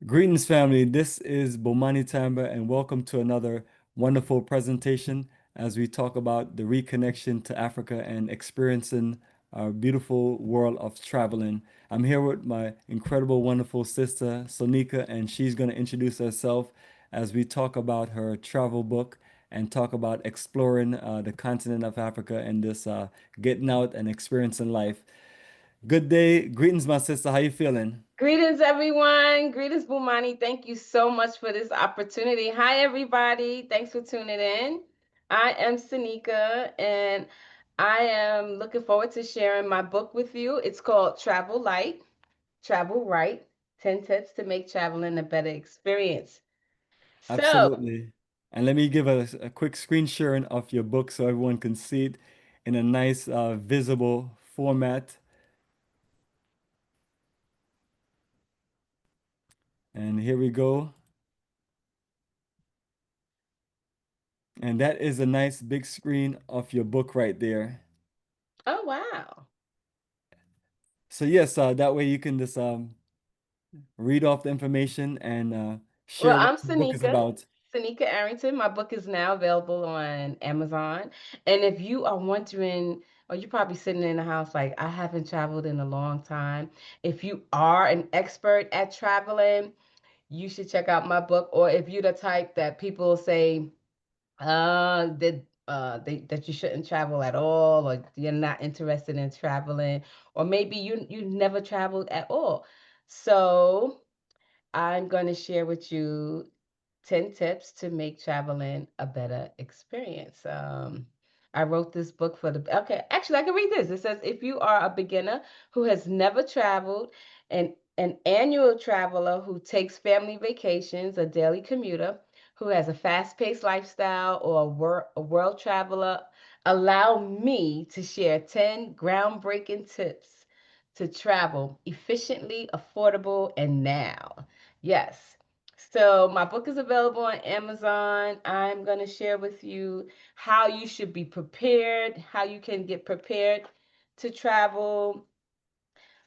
Greetings, family. This is Bomani Tamba, and welcome to another wonderful presentation as we talk about the reconnection to Africa and experiencing our beautiful world of traveling. I'm here with my incredible, wonderful sister, Sonika, and she's going to introduce herself as we talk about her travel book and talk about exploring the continent of Africa and this getting out and experiencing life. Good day. Greetings, my sister. How you feeling? Greetings, everyone. Greetings, Bumani. Thank you so much for this opportunity. Hi, everybody. Thanks for tuning in. I am Sonika, and I am looking forward to sharing my book with you. It's called Travel Light, Travel Right 10 Tips to Make Traveling a Better Experience. So, Absolutely. And let me give a quick screen sharing of your book so everyone can see it in a nice visible format. And here we go. And that is a nice big screen of your book right there. oh, wow. So yes, that way you can just read off the information and Well, share what I'm the book is Sonika, about. Sonika Arrington. My book is now available on Amazon. And if you are wondering, or you're probably sitting in the house like, I haven't traveled in a long time. If you are an expert at traveling, you should check out my book. Or if you're the type that people say that you shouldn't travel at all, or you're not interested in traveling, or maybe you never traveled at all. So I'm going to share with you 10 tips to make traveling a better experience. I wrote this book for okay, actually, I can read this. It says, if you are a beginner who has never traveled, an annual traveler who takes family vacations, a daily commuter who has a fast paced lifestyle, or a world traveler, allow me to share 10 groundbreaking tips to travel efficiently, affordable, and now. Yes. So my book is available on Amazon. I'm going to share with you how you should be prepared, how you can get prepared to travel,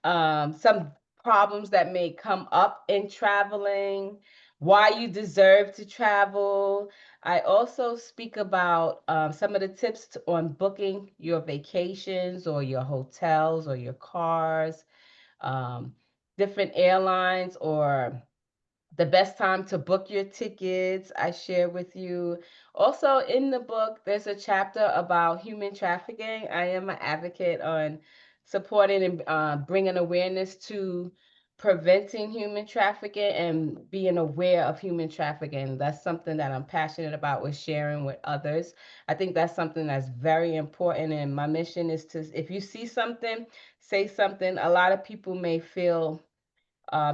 some problems that may come up in traveling, why you deserve to travel. I also speak about some of the on booking your vacations or your hotels or your cars, um, different airlines, or the best time to book your tickets. I share with you. Also, in the book, there's a chapter about human trafficking. I am an advocate on supporting and bringing awareness to preventing human trafficking and being aware of human trafficking. That's something that I'm passionate about with sharing with others. I think that's something that's very important. And my mission is to, if you see something, say something. A lot of people may feel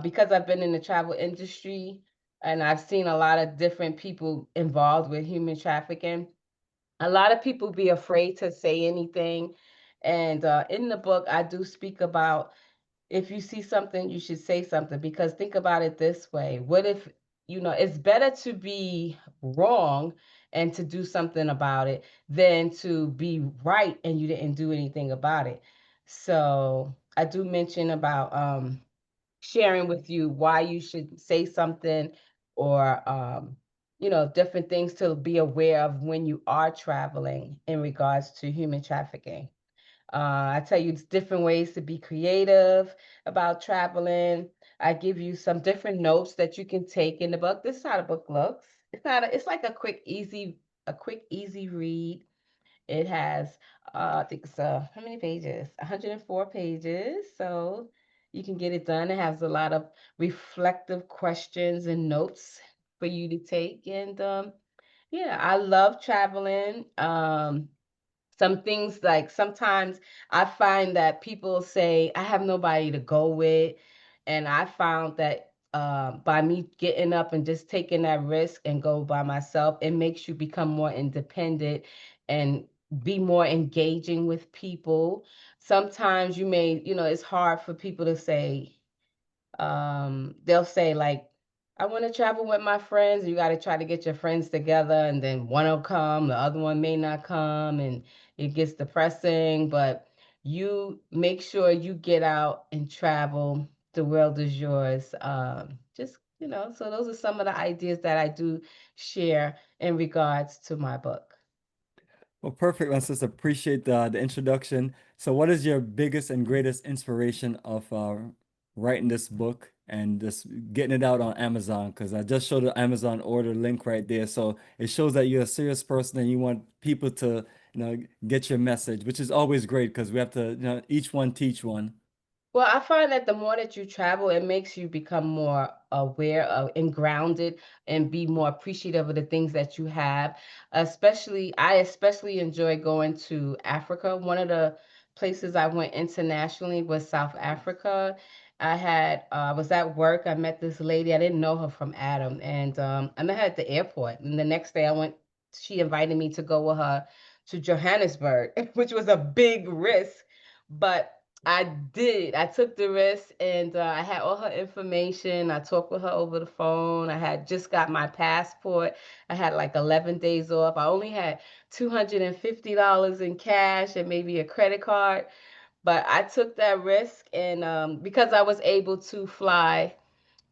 because I've been in the travel industry and I've seen a lot of different people involved with human trafficking. A lot of people be afraid to say anything. And in the book, I do speak about, if you see something, you should say something, because think about it this way. What if, it's better to be wrong and to do something about it than to be right and you didn't do anything about it. So I do mention about sharing with you why you should say something, or different things to be aware of when you are traveling in regards to human trafficking. I tell you different ways to be creative about traveling. I give you some different notes that you can take in the book. This is how the book looks. It's like a quick easy read. It has, I think it's, how many pages? 104 pages. So you can get it done. It has a lot of reflective questions and notes for you to take. And yeah, I love traveling. Some things, like sometimes I find that people say, I have nobody to go with. And I found that by me getting up and just taking that risk and go by myself, it makes you become more independent and be more engaging with people. Sometimes it's hard for people to say, they'll say like, I want to travel with my friends. You got to try to get your friends together, and then one will come, the other one may not come, and it gets depressing. But you make sure you get out and travel. The world is yours. Just So those are some of the ideas that I do share in regards to my book. Well, perfect, my sister. Appreciate the introduction. So, what is your biggest and greatest inspiration of writing this book and just getting it out on Amazon? Because I just showed the Amazon order link right there. So it shows that you're a serious person and you want people to, get your message, which is always great because we have to, each one teach one. Well, I find that the more that you travel, it makes you become more aware of and grounded and be more appreciative of the things that you have. I especially enjoy going to Africa. One of the places I went internationally was South Africa. I was at work. I met this lady. I didn't know her from Adam, and I met her at the airport. And the next day, she invited me to go with her to Johannesburg, which was a big risk, but I did. I took the risk and I had all her information. I talked with her over the phone. I had just got my passport. I had like 11 days off. I only had $250 in cash and maybe a credit card. But I took that risk and because I was able to fly,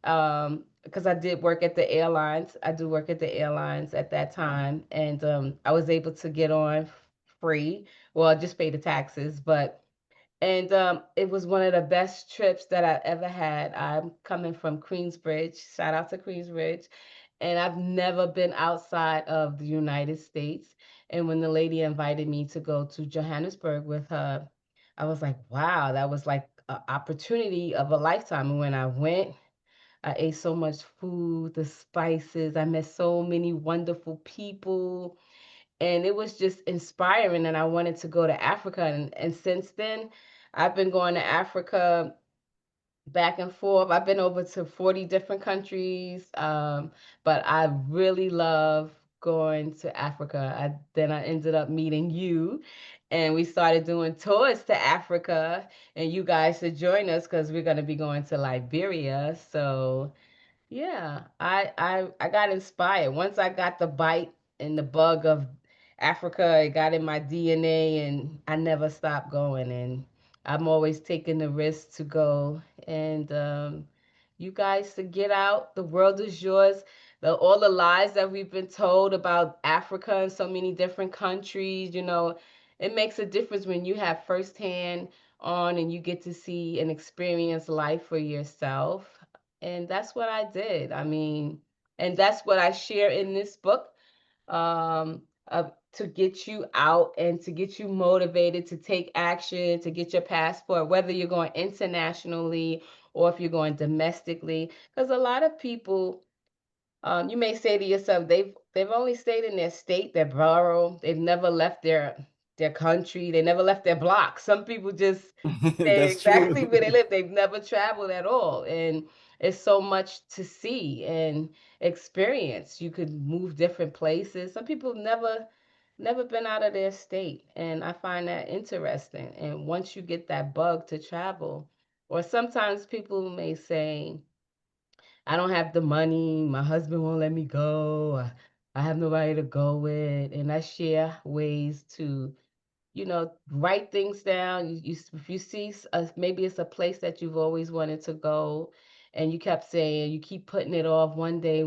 because I did work at the airlines. I do work at the airlines at that time. And I was able to get on free. Well, I just pay the taxes, but and it was one of the best trips that I ever had. I'm coming from Queensbridge. Shout out to Queensbridge. And I've never been outside of the United States. And when the lady invited me to go to Johannesburg with her, I was like, wow, that was like an opportunity of a lifetime. And when I went, I ate so much food, the spices. I met so many wonderful people, and it was just inspiring, and I wanted to go to Africa, and since then I've been going to Africa back and forth. I've been over to 40 different countries, but I really love going to Africa. I ended up meeting you, and we started doing tours to Africa, and you guys should join us because we're going to be going to Liberia. So yeah, I got inspired. Once I got the bite and the bug of Africa, it got in my DNA and I never stopped going, and I'm always taking the risk to go, and you guys to get out. The world is yours. All the lies that we've been told about Africa and so many different countries, it makes a difference when you have firsthand on and you get to see and experience life for yourself. And that's what I did. I mean, and that's what I share in this book, to get you out and to get you motivated to take action, to get your passport, whether you're going internationally or if you're going domestically. Because a lot of people, you may say to yourself, they've only stayed in their state, their borough. They've never left their country. They never left their block. Some people just stay That's exactly true. where they live. They've never traveled at all, and it's so much to see and experience. You could move different places. Some people never been out of their state, and I find that interesting. And once you get that bug to travel, or sometimes people may say, I don't have the money. My husband won't let me go. I have nobody to go with. And I share ways to, write things down. If you see, maybe it's a place that you've always wanted to go, and you kept saying, you keep putting it off one day,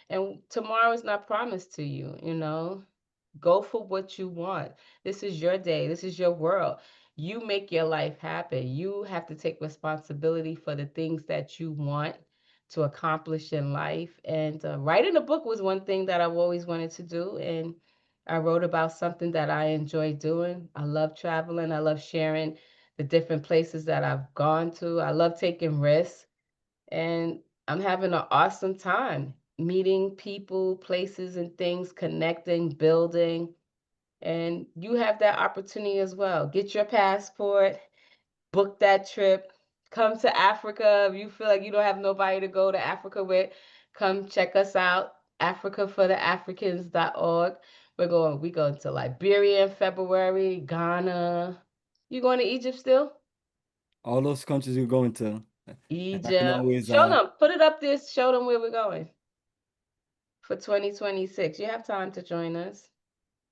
and tomorrow is not promised to you. Go for what you want. This is your day. This is your world. You make your life happen. You have to take responsibility for the things that you want to accomplish in life. And writing a book was one thing that I've always wanted to do. And I wrote about something that I enjoy doing. I love traveling. I love sharing the different places that I've gone to. I love taking risks. And I'm having an awesome time meeting people, places, and things, connecting, building. And you have that opportunity as well. Get your passport, book that trip, come to Africa. If you feel like you don't have nobody to go to Africa with, come check us out. AfricaForTheAfricans.org. We going to Liberia in February, Ghana. You going to Egypt still? All those countries you're going to, I can Egypt. always Show them. Put it up there. Show them where we're going for 2026. You have time to join us.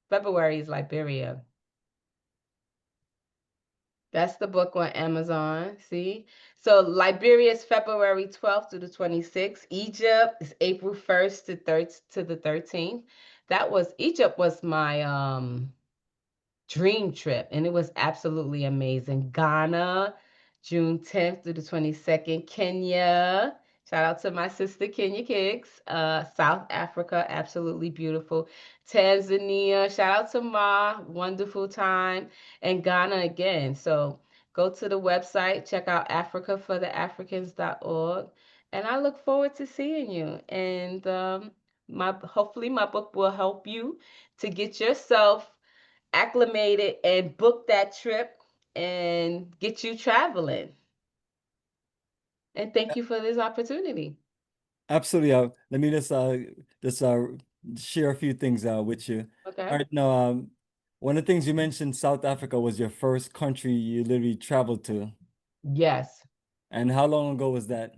February is Liberia. That's the book on Amazon. See? So Liberia is February 12th to the 26th. Egypt is April 1st to the 13th. That was Egypt was my dream trip, and it was absolutely amazing. Ghana, June 10th through the 22nd. Kenya, shout out to my sister Kenya Kicks. South Africa, absolutely beautiful. Tanzania, shout out to Ma, wonderful time. And Ghana again. So go to the website, check out africafortheafricans.org, and I look forward to seeing you. And my hopefully my book will help you to get yourself acclimated and book that trip and get you traveling. And thank you for this opportunity. Absolutely. Let me just share a few things with you. All Okay. right, now one of the things you mentioned, South Africa was your first country you literally traveled to. Yes. And how long ago was that?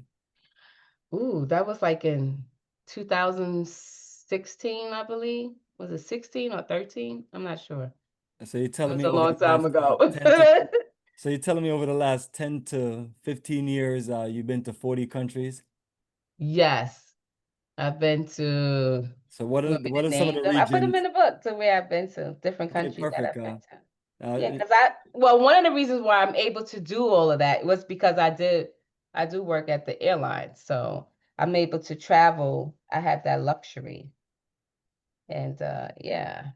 Ooh, that was like in 2016, I believe. Was it 16 or 13? I'm not sure. So you're It telling was me a over long the time last ago. 10 to so you're telling me over the last 10 to 15 years you've been to 40 countries. Yes. I've been to, So you want me what to are some of name the them? I put them in regions? the book to where I've been to, different Okay, countries that perfect. I've been to. Uh, Yeah, because well, one of the reasons why I'm able to do all of that was because I do work at the airline. So I'm able to travel. I have that luxury. And yeah,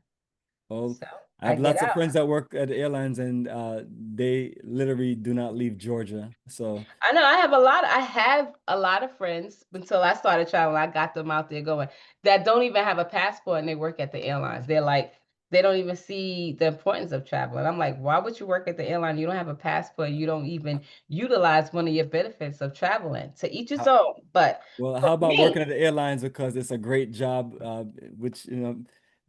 well, so I I have get lots of out. friends that work at airlines and they literally do not leave Georgia. So I know I have a lot of friends until I started traveling. I got them out there going that don't even have a passport and they work at the airlines. They're like, they don't even see the importance of traveling. I'm like, why would you work at the airline? You don't have a passport. You don't even utilize one of your benefits of traveling. To each his own. But well, for how about working me, at the airlines because it's a great job, which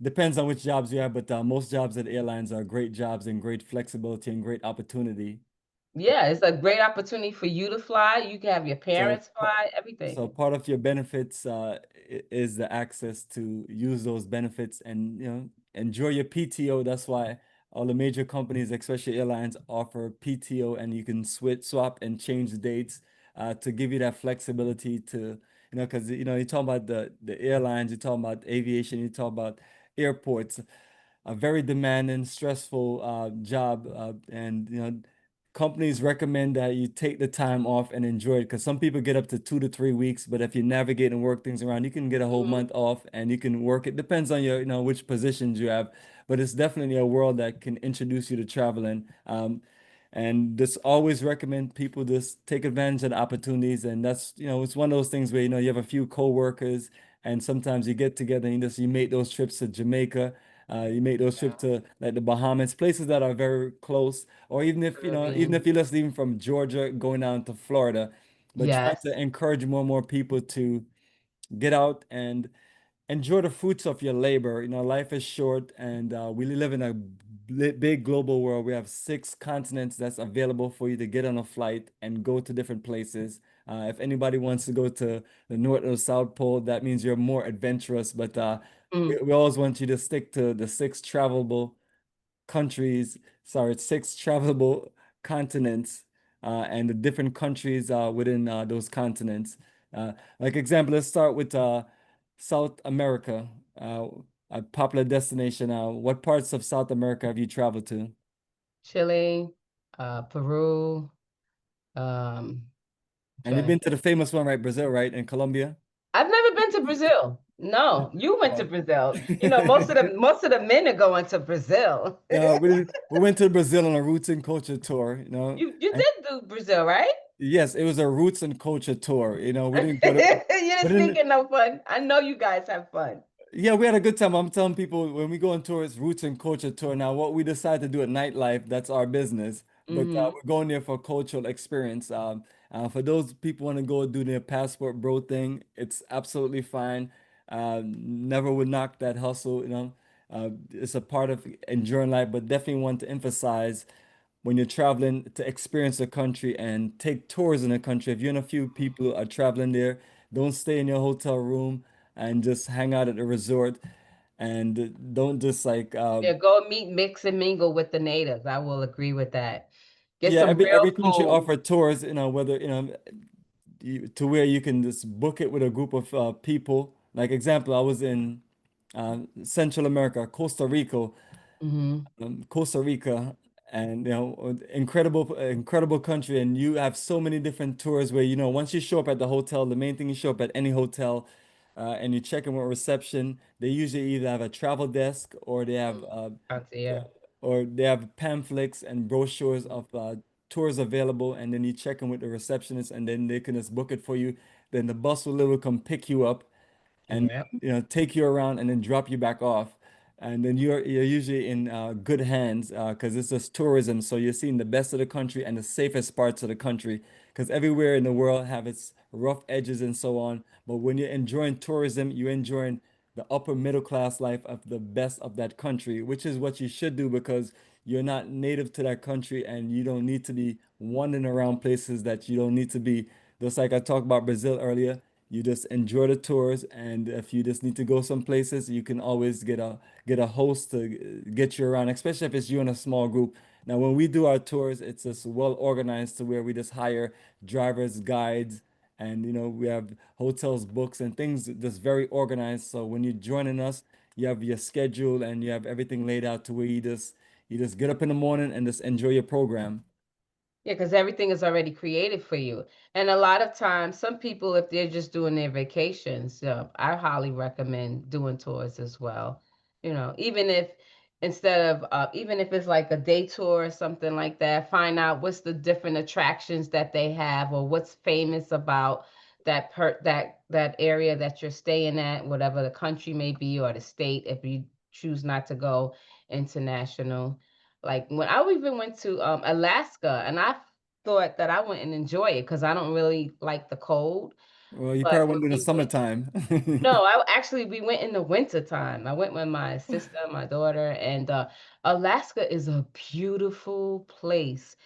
depends on which jobs you have, but most jobs at airlines are great jobs and great flexibility and great opportunity. yeah, it's a great opportunity for you to fly. You can have your So, parents fly, everything. so part of your benefits is the access to use those benefits and enjoy your PTO. That's why all the major companies, especially airlines, offer PTO, and you can swap, and change the dates to give you that flexibility to because you talk about the airlines, you talk about aviation, you talk about airports, a very demanding, stressful job, and companies recommend that you take the time off and enjoy it because some people get up to 2 to 3 weeks, but if you navigate and work things around, you can get a whole Mhm. month off and you can work it. Depends on your, which positions you have, but it's definitely a world that can introduce you to traveling. And just always recommend people just take advantage of the opportunities. And that's, it's one of those things where, you have a few co-workers and sometimes you get together and you make those trips to Jamaica. You make those trips Yeah, to like the Bahamas, places that are very close, or even if even Caribbean. if you're just leaving from Georgia going down to Florida, but trying Yes. to encourage more and more people to get out and enjoy the fruits of your labor. Life is short, and we live in a big global world. We have 6 continents that's available for you to get on a flight and go to different places. If anybody wants to go to the North or South Pole, that means you're more adventurous. But Mm. we always want you to stick to the 6 travelable continents, and the different countries within those continents. Like example, let's start with South America, uh, a popular destination. What parts of South America have you traveled to? Chile, Peru, um, And you've trying to been to the think. famous one, right? Brazil, right? In Colombia? I've never been to Brazil. No, you went to Well, Brazil. You know, most of the men are going to Brazil. we went to Brazil on a roots and culture tour, You and did do Brazil, right? yes, it was a roots and culture tour. We You didn't go to, we didn't didn't, think no fun. I know you guys have fun. yeah, we had a good time. I'm telling people when we go on tours, roots and culture tour. Now, what we decide to do at nightlife, that's our business. But Hmm. we're going there for cultural experience. For those people want to go do their passport bro thing, it's absolutely fine. Never would knock that hustle. It's a part of enjoying life, but definitely want to emphasize when you're traveling to experience a country and take tours in a country. If you and a few people are traveling there, don't stay in your hotel room and just hang out at the resort and don't just like Yeah, go meet, mix, and mingle with the natives. I will agree with that. Get Yeah, some real every country food. offer tours, whether, to where you can just book it with a group of people. Like example, I was in Central America, Hmm. Costa Rica, and incredible country, and you have so many different tours where once you show up at the hotel, the main thing you show up at any hotel, and you check in with reception, they usually either have a travel desk Yeah. or they have pamphlets and brochures of tours available, and then you check in with the receptionist, and then they can just book it for you. Then the bus will literally come pick you up and Yeah. take you around and then drop you back off. And then you're usually in good hands because it's just tourism. So you're seeing the best of the country and the safest parts of the country because everywhere in the world have its rough edges and so on. But when you're enjoying tourism, you're enjoying the upper middle class life of the best of that country, which is what you should do because you're not native to that country and you don't need to be wandering around places that you don't need to be. Just like I talked about Brazil earlier, you just enjoy the tours, and if you just need to go some places, you can always get a host to get you around, especially if it's you in a small group. Now, when we do our tours, it's just well organized to where we just hire drivers, guides, and we have hotels, books, and things just very organized. So when you're joining us, you have your schedule and you have everything laid out to where you just get up in the morning and just enjoy your program. Yeah, because everything is already created for you. And a lot of times, some people, if they're just doing their vacations, I highly recommend doing tours as well. Even if even if it's like a day tour or something like that, find out what's the different attractions that they have or what's famous about that area that you're staying at, whatever the country may be or the state, if you choose not to go international. Like when I even went to Alaska, and I thought that I wouldn't enjoy it because I don't really like the cold. Well, you But probably when went in the we went, summertime. no, we went in the winter time. I went with my sister, my daughter, and Alaska is a beautiful place.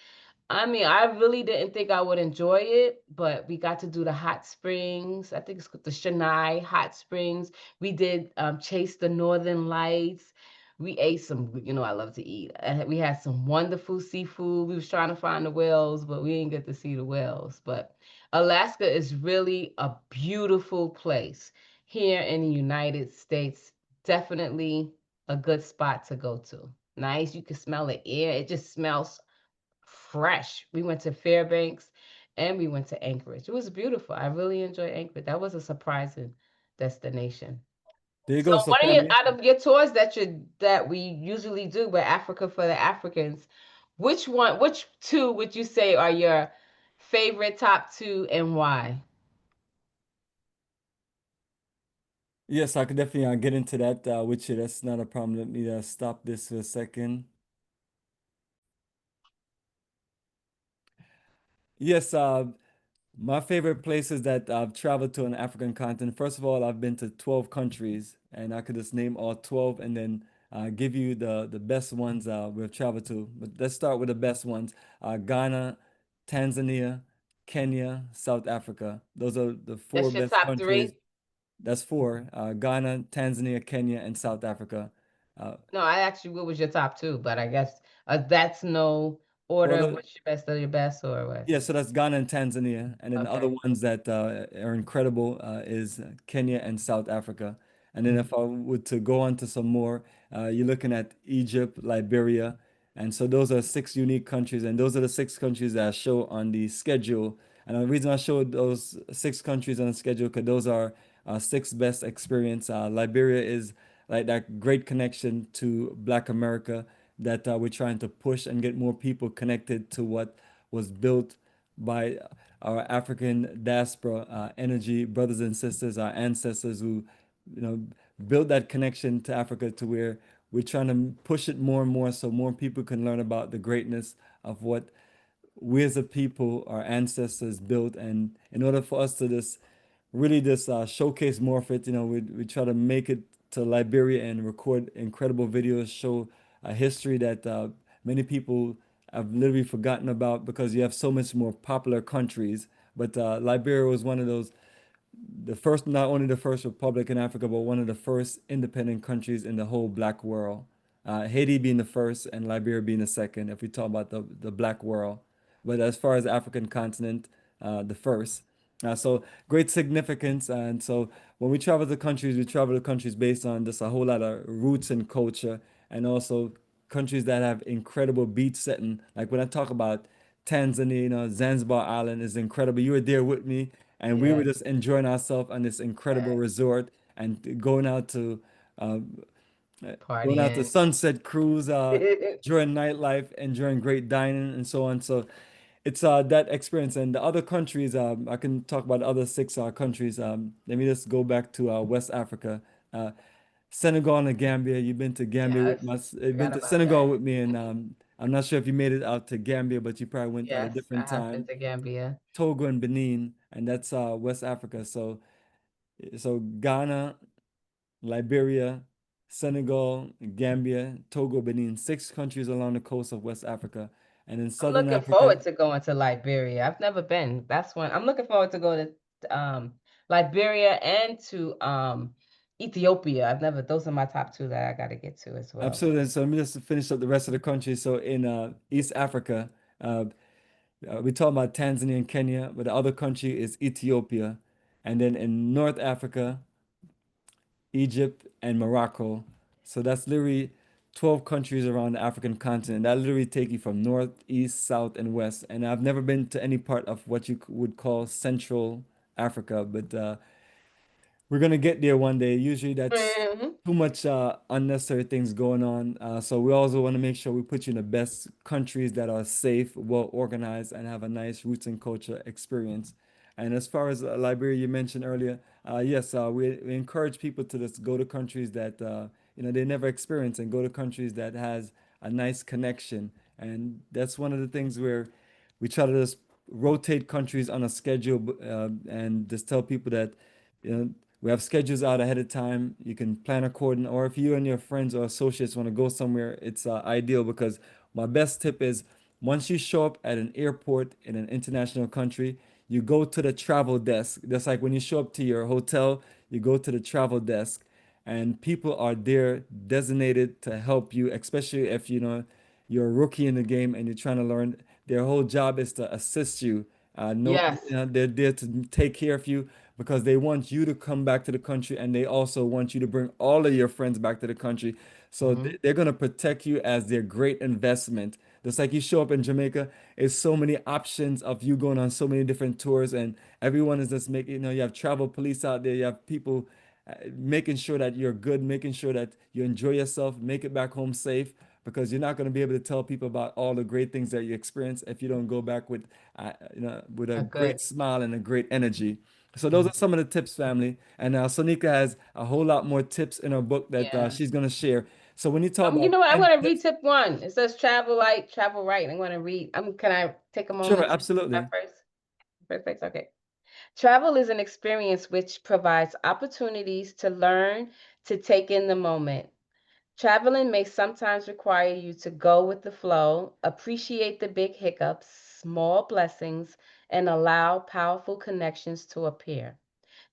I mean, I really didn't think I would enjoy it, but we got to do the hot springs. I think it's called the Chennai hot springs. We did chase the northern lights. We ate I love to eat. We had some wonderful seafood. We was trying to find the whales, but we didn't get to see the whales. But Alaska is really a beautiful place here in the United States. Definitely a good spot to go to. Nice. You can smell the air. It just smells fresh. We went to Fairbanks and we went to Anchorage. It was beautiful. I really enjoyed Anchorage. That was a surprising destination. There you So go. So one of your family. out of your tours that we usually do with Africa for the Africans, which two would you say are your favorite top two and why? Yes, I could definitely get into that with you. That's not a problem. Let me stop this for a second. Yes, my favorite places that I've traveled to on the African continent. First of all, I've been to 12 countries, and I could just name all 12 and then give you the best ones we've traveled to. But let's start with the best ones. Ghana, Tanzania, Kenya, South Africa. Those are the four That's your best top countries. three? That's four. Ghana, Tanzania, Kenya, and South Africa. Uh, No, I asked you what was your top two, but I guess that's no order. well, What's your best of your best or what? Yeah, so that's Ghana and Tanzania, and then the other Okay. ones that are incredible is Kenya and South Africa. And then Mhm. if I were to go on to some more, you're looking at Egypt, Liberia, and so those are six unique countries, and those are the six countries that I show on the schedule. And the reason I showed those six countries on the schedule because those are six best experience. Liberia is like that great connection to Black America that we're trying to push and get more people connected to what was built by our African diaspora energy brothers and sisters, our ancestors who, you know, built that connection to Africa to where we're trying to push it more and more so more people can learn about the greatness of what we as a people, our ancestors built. And in order for us to really showcase more of it, we try to make it to Liberia and record incredible videos, show a history that many people have literally forgotten about because you have so much more popular countries. But Liberia was one of those, the first, not only the first republic in Africa, but one of the first independent countries in the whole black world. Haiti being the first and Liberia being the second, if we talk about the Black world. But as far as African continent, the first. So great significance. And so when we travel to countries, we travel to countries based on just a whole lot of roots and culture, and also countries that have incredible beach setting. Like when I talk about Tanzania, Zanzibar Island is incredible. You were there with me, and we were Yes. just enjoying ourselves on this incredible Yes. resort and um, going out to Partying. sunset cruise, enjoying nightlife, enjoying great dining, and so on. So it's that experience. And the other countries, I can talk about the other six countries. Let me just go back to West Africa. Uh, Senegal and Gambia. You've been to Gambia with Yes. us. You've been Forgot to about Senegal that. with me, and I'm not sure if you made it out to Gambia, but you probably went at a Yes, different I have time. been to Gambia. Togo and Benin, and that's West Africa. So Ghana, Liberia, Senegal, Gambia, Togo, Benin, six countries along the coast of West Africa. And in I'm Southern looking Africa, forward to going to Liberia. I've never been. That's one. I'm looking forward to go to Liberia and to Ethiopia. I've never, those are my top two that I got to get to as well. absolutely. So let me just finish up the rest of the countries. So in East Africa, uh, we talk about Tanzania and Kenya, but the other country is Ethiopia. And then in North Africa, Egypt and Morocco. So that's literally 12 countries around the African continent. That literally take you from north, east, south, and west. And I've never been to any part of what you would call Central Africa, but we're gonna get there one day. Usually that's Mhm. too much unnecessary things going on. So we also want to make sure we put you in the best countries that are safe, well organized, and have a nice roots and culture experience. And as far as Liberia, you mentioned earlier, yes, we encourage people to just go to countries that they never experience, and go to countries that has a nice connection. And that's one of the things where we try to just rotate countries on a schedule, and just tell people that you know we have schedules out ahead of time. You can plan according, or if you and your friends or associates want to go somewhere, it's ideal, because my best tip is once you show up at an airport in an international country, you go to the travel desk. Just like when you show up to your hotel, you go to the travel desk, and people are there designated to help you, especially if you're a rookie in the game and you're trying to learn. Their whole job is to assist you. No, Yes. they're there to take care of you, because they want you to come back to the country, and they also want you to bring all of your friends back to the country. So Hmm. they're going to protect you as their great investment. Just like you show up in Jamaica, it's so many options of you going on so many different tours, and everyone is just making, you have travel police out there, you have people making sure that you're good, making sure that you enjoy yourself, make it back home safe, because you're not going to be able to tell people about all the great things that you experience if you don't go back with a A good. great smile and a great energy. So those Mhm. are some of the tips, family. And Sonika has a whole lot more tips in her book that Yeah. she's going to share. So when you talk You about know what? I'm 10 going to read tips, tip one. It says travel light, travel right. I'm going to read. Can I take a sure, moment to read that absolutely. first? Perfect. Okay. Travel is an experience which provides opportunities to learn, to take in the moment. Traveling may sometimes require you to go with the flow, appreciate the big hiccups, small blessings, and allow powerful connections to appear.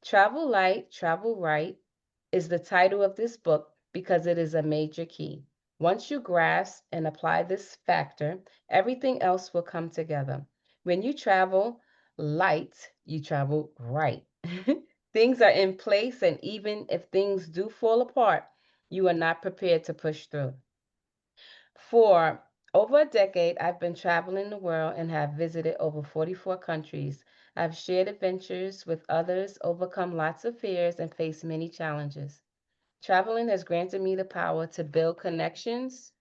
Travel Light, Travel Right is the title of this book because it is a major key. Once you grasp and apply this factor, everything else will come together. When you travel light, you travel right. Things are in place, and even if things do fall apart, you are not prepared to push through. For over a decade, I've been traveling the world and have visited over 44 countries. I've shared adventures with others, overcome lots of fears, and faced many challenges. Traveling has granted me the power to build connections.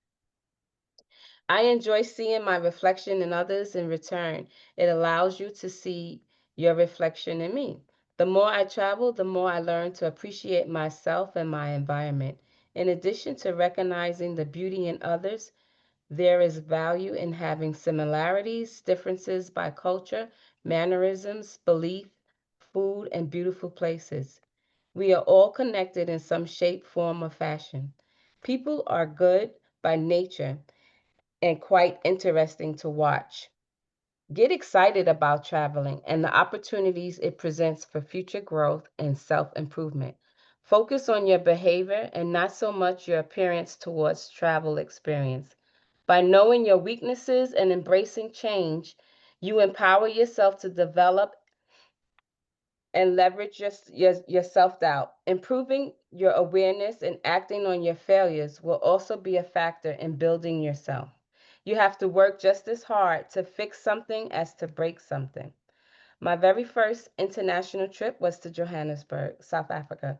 I enjoy seeing my reflection in others in return. It allows you to see your reflection in me. The more I travel, the more I learn to appreciate myself and my environment. In addition to recognizing the beauty in others, there is value in having similarities, differences by culture, mannerisms, belief, food, and beautiful places. We are all connected in some shape, form, or fashion. People are good by nature and quite interesting to watch. Get excited about traveling and the opportunities it presents for future growth and self improvement. Focus on your behavior and not so much your appearance towards travel experience. By knowing your weaknesses and embracing change, you empower yourself to develop and leverage your self doubt. Improving your awareness and acting on your failures will also be a factor in building yourself. You have to work just as hard to fix something as to break something. My very first international trip was to Johannesburg, South Africa.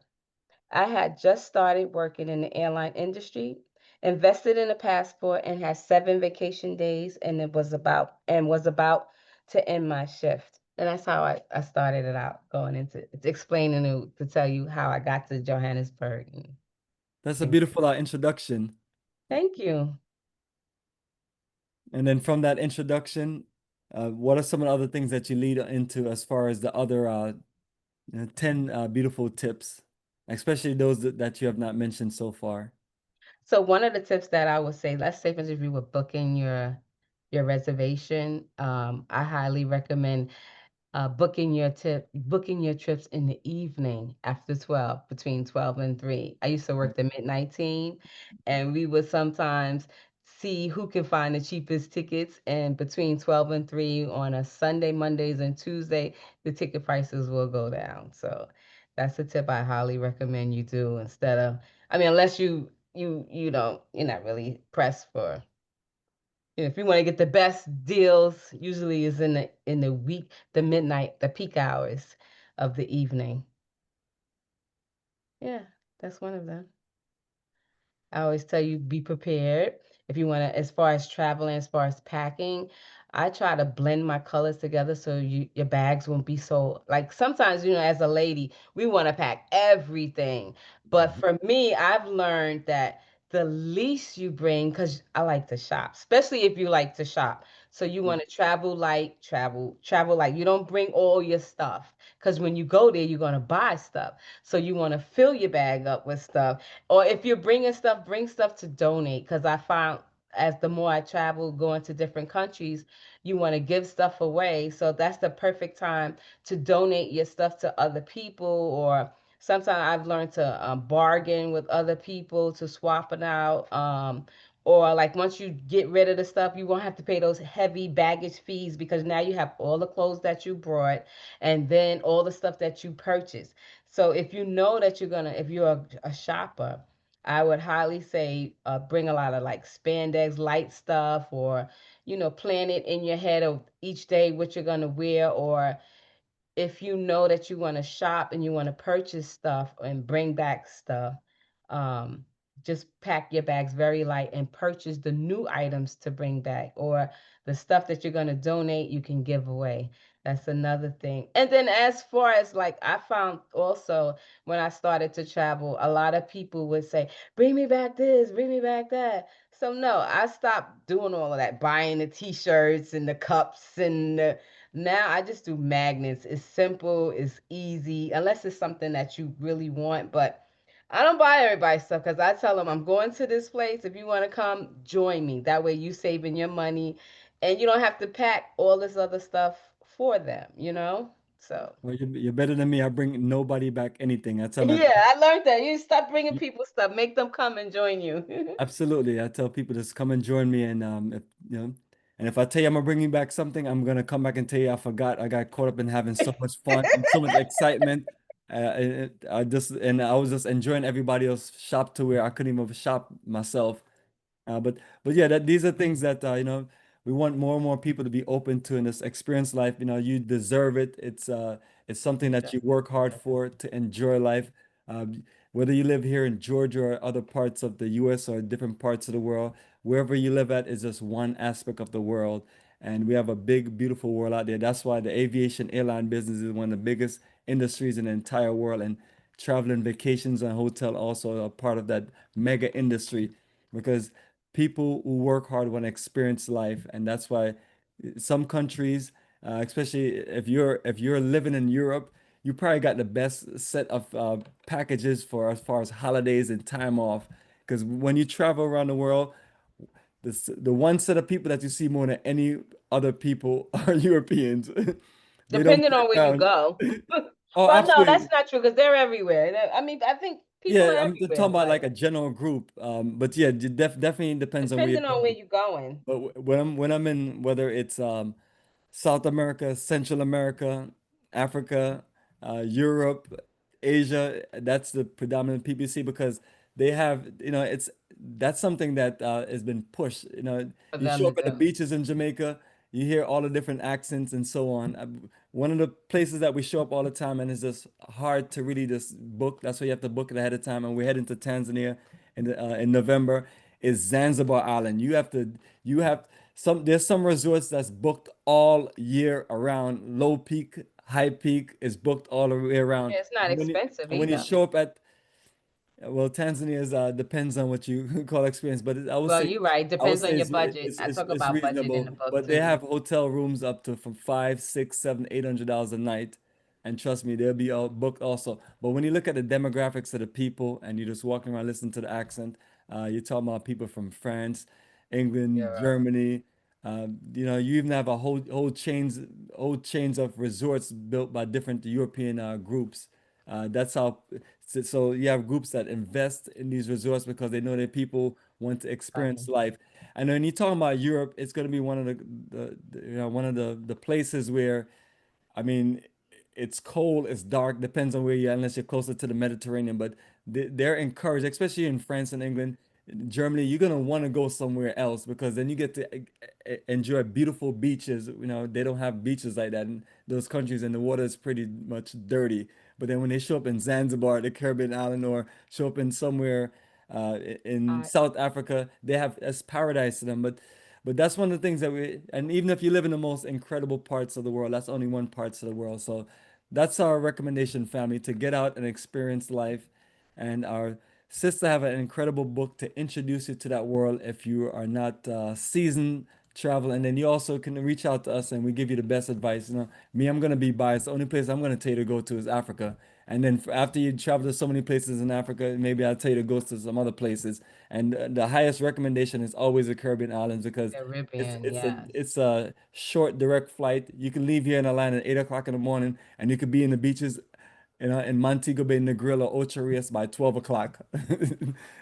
I had just started working in the airline industry, invested in a passport, and had 7 vacation days, and it was about to end my shift. And that's how I started it out, going into explaining to tell you how I got to Johannesburg. That's a And beautiful introduction. thank you. And then from that introduction, what are some of the other things that you lead into as far as the other 10 beautiful tips, especially those that you have not mentioned so far? So one of the tips that I would say, let's say for instance, if you were booking your reservation, I highly recommend booking your trips in the evening after 12, between 12 and 3. I used to work the midnight team, and we would sometimes see who can find the cheapest tickets. And between 12 and 3 on a Sunday, Mondays, and Tuesday, the ticket prices will go down. So that's a tip I highly recommend you do instead of, I mean, unless you're not really pressed for, if you want to get the best deals, usually is in the week, the midnight, the peak hours of the evening. Yeah, that's one of them. I always tell you be prepared. If you want to, as far as traveling, as far as packing, I try to blend my colors together so your bags won't be so like sometimes, as a lady, we want to pack everything. But Mhm. for me, I've learned that the least you bring, because I like to shop, especially if you like to shop. So you want to travel light, travel light. You don't bring all your stuff because when you go there, you're going to buy stuff. So you want to fill your bag up with stuff, or if you're bringing stuff, bring stuff to donate. Because I found as the more I travel, going to different countries, you want to give stuff away. So that's the perfect time to donate your stuff to other people. Or sometimes I've learned to bargain with other people to swap it out. Or like once you get rid of the stuff, you won't have to pay those heavy baggage fees because now you have all the clothes that you brought and then all the stuff that you purchased. So if you know that if you're a shopper, I would highly say bring a lot of like spandex light stuff, or plan it in your head of each day what you're gonna wear. Or if you know that you want to shop and you want to purchase stuff and bring back stuff, um, just pack your bags very light and purchase the new items to bring back, or the stuff that you're going to donate, you can give away. That's another thing. And then as far as like, I found also when I started to travel, a lot of people would say, bring me back this, bring me back that. So no, I stopped doing all of that, buying the t-shirts and the cups and the, now I just do magnets. It's simple, it's easy, unless it's something that you really want. But I don't buy everybody stuff because I tell them I'm going to this place. If you want to come, join me. That way you saving your money and you don't have to pack all this other stuff for them. So Well, you're better than me. I bring nobody back anything. I tell my yeah, I learned that. You stop bringing people stuff, make them come and join you. absolutely. I tell people just come and join me, and if and if I tell you I'm gonna bring you back something, I'm gonna come back and tell you I forgot. I got caught up in having so much fun and so much excitement. I was just enjoying everybody else shop to where I couldn't even shop myself. But yeah, that these are things that we want more and more people to be open to in this experience life. You deserve it. It's something that you work hard for to enjoy life. Whether you live here in Georgia or other parts of the US or different parts of the world, wherever you live at is just one aspect of the world. And we have a big, beautiful world out there. That's why the aviation airline business is one of the biggest industries in the entire world. And traveling vacations and hotel also are part of that mega industry because people who work hard want to experience life, and that's why some countries, especially if you're living in Europe, you probably got the best set of packages for as far as holidays and time off. Because when you travel around the world, the one set of people that you see more than any other people are Europeans. They don't Depending sit on where you around. go. Oh, Well, no, that's actually, not true because they're everywhere. I mean, I think people yeah, are I'm talking everywhere, about like but a general group. But yeah, definitely depends on where you're depending on where going. you're going. But when I'm in, whether it's South America, Central America, Africa, Europe, Asia. That's the predominant PPC because they have, that's something that has been pushed. For You them show to up at the do. beaches in Jamaica, you hear all the different accents and so on. One of the places that we show up all the time and it's just hard to really just book. That's why you have to book it ahead of time. And we're heading to Tanzania in November. Is Zanzibar Island. There's some resorts that's booked all year around. Low peak, high peak is booked all the way around. Yeah, it's not And expensive when you either. show up at, well, Tanzania is depends on what you call experience, but Well, you're right. I would Depends say on your budget. I talk it's about budget in the reasonable. book But they too. have hotel rooms up to from five, six, seven, $800 a night, and trust me, they'll be all booked also. But when you look at the demographics of the people, and you're just walking around listening to the accent, you're talking about people from France, England, Europe. Germany. You even have a whole chains of resorts built by different European groups. That's how. So you have groups that invest in these resorts because they know that people want to experience Right. life. And when you're talking about Europe, it's going to be one of one of the places where, I mean, it's cold, it's dark, depends on where you are, unless you're closer to the Mediterranean. But they're encouraged, especially in France and England, Germany, you're gonna want to go somewhere else because then you get to enjoy beautiful beaches. They don't have beaches like that in those countries, and the water is pretty much dirty. But then when they show up in Zanzibar, the Caribbean island, or show up in somewhere in I South Africa, they have as paradise to them. But that's one of the things and even if you live in the most incredible parts of the world, that's only one parts of the world. So that's our recommendation, family, to get out and experience life. And our sister have an incredible book to introduce you to that world if you are not seasoned travel. And then you also can reach out to us and we give you the best advice. Me, I'm gonna be biased. The only place I'm gonna tell you to go to is Africa. And then after you travel to so many places in Africa, maybe I'll tell you to go to some other places. And the highest recommendation is always the Caribbean islands because Caribbean, yes. it's a short direct flight. You can leave here in Atlanta at 8 o'clock in the morning, and you could be in the beaches, in Montego Bay, Negril, or Ocho Rios by 12 o'clock.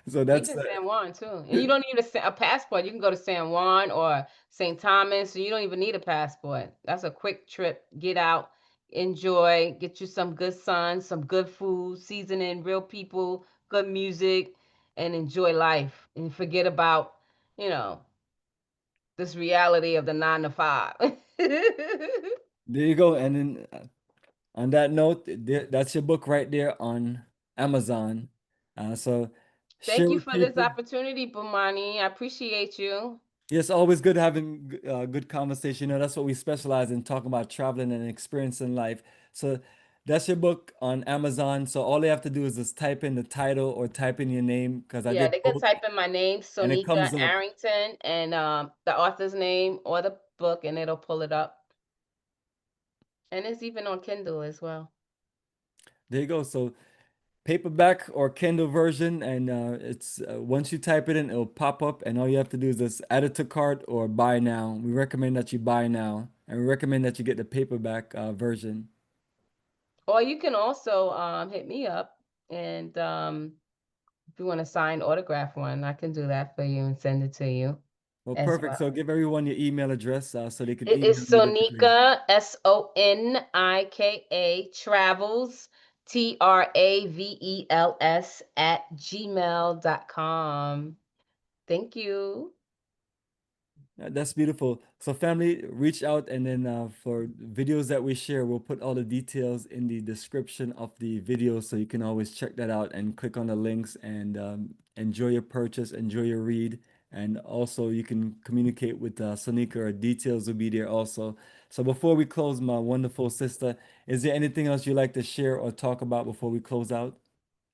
So that's Even San Juan too. And you don't need a passport. You can go to San Juan or St. Thomas. So you don't even need a passport. That's a quick trip. Get out, enjoy, get you some good sun, some good food, seasoning, real people, good music, and enjoy life. And forget about, you know, this reality of the 9 to 5. there you go. And then on that note, that's your book right there on Amazon. So Thank share you with for this people. opportunity, Bumani. I appreciate you. Yes, always good having good conversation. That's what we specialize in, talking about traveling and experiencing life. So that's your book on Amazon. So all they have to do is just type in the title or type in your name because I Yeah, did they can both, type in my name, and it Sonika comes up. Arrington, and the author's name or the book, and it'll pull it up. And it's even on Kindle as well. There you go. So paperback or Kindle version, and it's once you type it in, it'll pop up, and all you have to do is just add it to cart or buy now. We recommend that you buy now, and we recommend that you get the paperback version. Or you can also hit me up, and if you want to sign autograph one, I can do that for you and send it to you Well, as perfect. well. So give everyone your email address so they can It email is you directly. Sonika, Sonika, travels, Travels @gmail.com. Thank you. That's beautiful. So family, reach out and then for videos that we share, we'll put all the details in the description of the video so you can always check that out and click on the links and enjoy your purchase, enjoy your read. And also you can communicate with Sonika, or details will be there also. So before we close, my wonderful sister, is there anything else you'd like to share or talk about before we close out?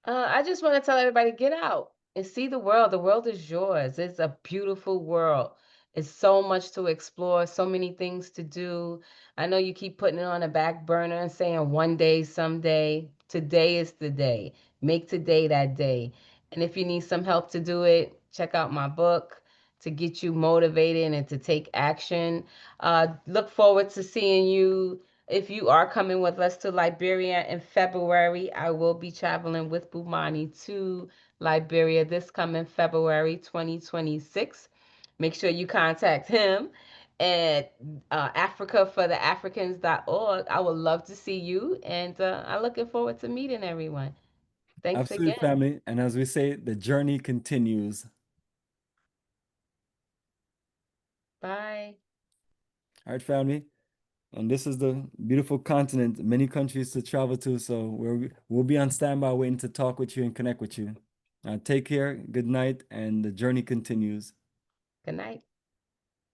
I just want to tell everybody get out and see the world. The world is yours. It's a beautiful world. It's so much to explore, so many things to do. I know you keep putting it on a back burner and saying one day, someday. Today is the day. Make today that day. And if you need some help to do it, check out my book to get you motivated and to take action. Look forward to seeing you If you are coming with us to Liberia in February, I will be traveling with Bumani to Liberia this coming February 2026. Make sure you contact him at Africa for the Africans.org. I would love to see you, and I'm looking forward to meeting everyone. Thanks Absolute again. family. And as we say, the journey continues. Bye. All right, family. And this is the beautiful continent, many countries to travel to. So we'll be on standby waiting to talk with you and connect with you. Take care, good night, and the journey continues. Good night.